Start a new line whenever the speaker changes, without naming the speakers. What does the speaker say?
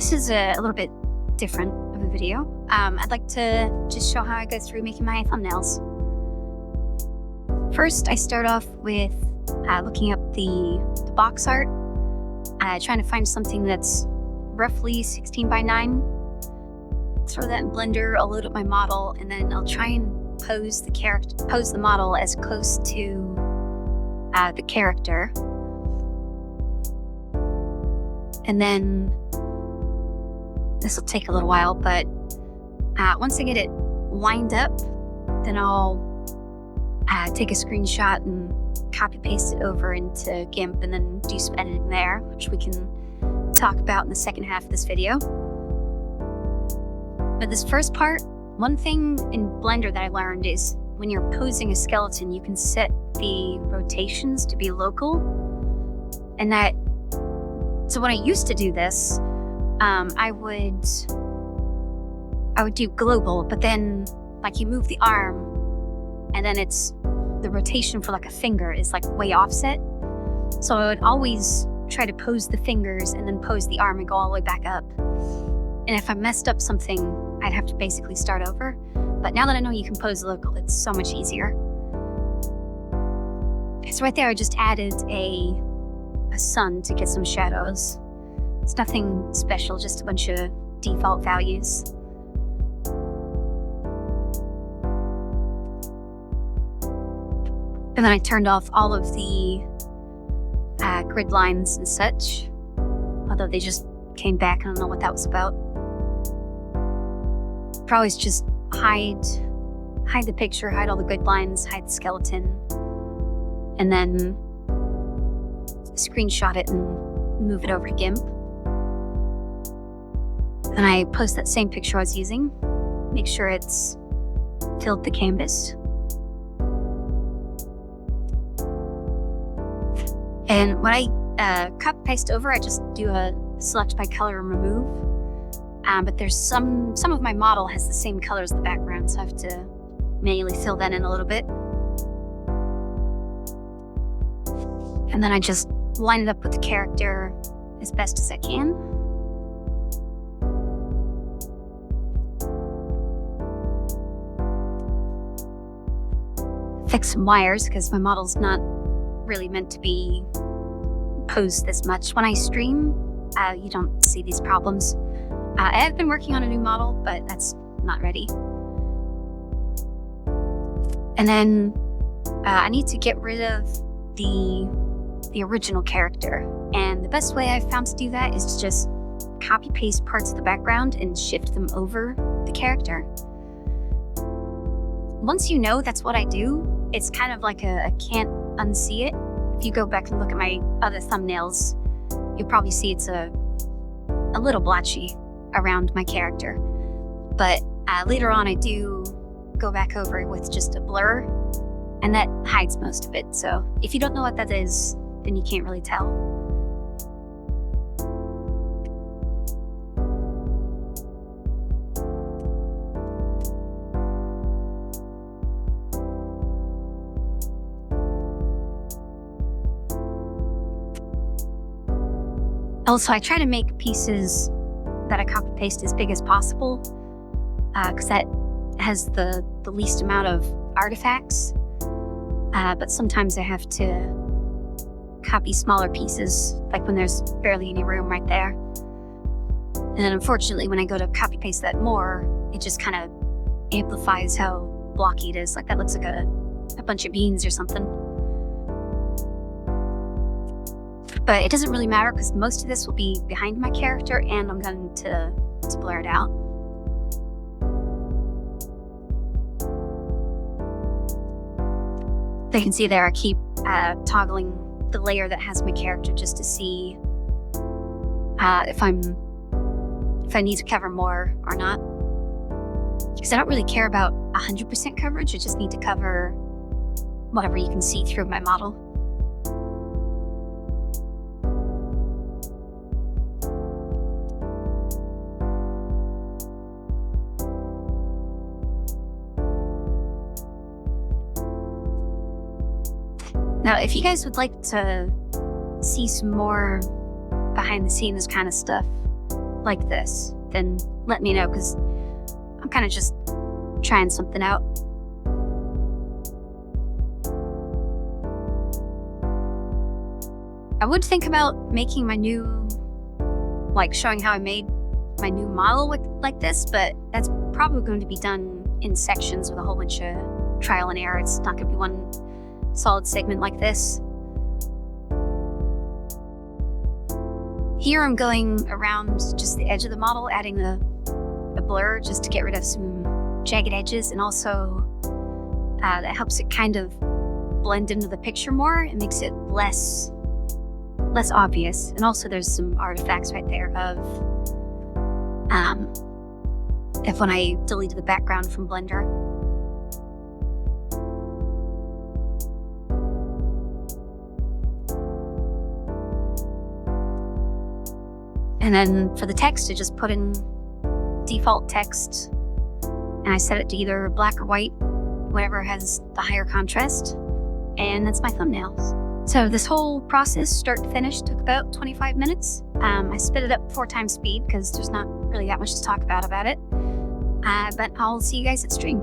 This is a little bit different of a video. I'd like to just show how I go through making my thumbnails. First, I start off with looking up the box art, trying to find something that's roughly 16 by 9. Throw that in Blender, I'll load up my model, and then I'll try and pose the model as close to the character. And then this will take a little while, but once I get it lined up, then I'll take a screenshot and copy paste it over into GIMP and then do some editing there, which we can talk about in the second half of this video. But this first part, one thing in Blender that I learned is when you're posing a skeleton, you can set the rotations to be local. And so when I used to do this, I would do global, but then like you move the arm and then the rotation for like a finger is like way offset. So I would always try to pose the fingers and then pose the arm and go all the way back up. And if I messed up something, I'd have to basically start over. But now that I know you can pose local, it's so much easier. So right there, I just added a sun to get some shadows. It's nothing special, just a bunch of default values. And then I turned off all of the grid lines and such, although they just came back. I don't know what that was about. Probably just hide the picture, hide all the grid lines, hide the skeleton, and then screenshot it and move it over to GIMP. Then I post that same picture I was using, make sure it's filled the canvas. And when I copy paste over, I just do a select by color and remove. But there's some of my model has the same color as the background, so I have to manually fill that in a little bit. And then I just line it up with the character as best as I can. Fix some wires because my model's not really meant to be posed this much. When I stream, you don't see these problems. I have been working on a new model, but that's not ready. And then I need to get rid of the original character. And the best way I've found to do that is to just copy paste parts of the background and shift them over the character. Once you know that's what I do, it's kind of like a can't unsee it. If you go back and look at my other thumbnails, you'll probably see it's a little blotchy around my character. But later on, I do go back over with just a blur, and that hides most of it. So if you don't know what that is, then you can't really tell. Also, I try to make pieces that I copy paste as big as possible, because that has the least amount of artifacts. But sometimes I have to copy smaller pieces, like when there's barely any room right there. And then unfortunately, when I go to copy paste that more, it just kind of amplifies how blocky it is. Like that looks like a bunch of beans or something. But it doesn't really matter because most of this will be behind my character and I'm going to blur it out. So you can see there, I keep toggling the layer that has my character just to see if I need to cover more or not. Because I don't really care about 100% coverage, I just need to cover whatever you can see through my model. Now, if you guys would like to see some more behind the scenes kind of stuff, like this, then let me know, because I'm kind of just trying something out. I would think about making my new, showing how I made my new model like this, but that's probably going to be done in sections with a whole bunch of trial and error. It's not going to be one solid segment like this. Here I'm going around just the edge of the model, adding a blur just to get rid of some jagged edges, and also that helps it kind of blend into the picture more. It makes it less obvious. And also there's some artifacts right there of when I deleted the background from Blender. And then for the text, I just put in default text, and I set it to either black or white, whatever has the higher contrast, and that's my thumbnails. So this whole process, start to finish, took about 25 minutes. I sped it up 4 times speed because there's not really that much to talk about it. But I'll see you guys at stream.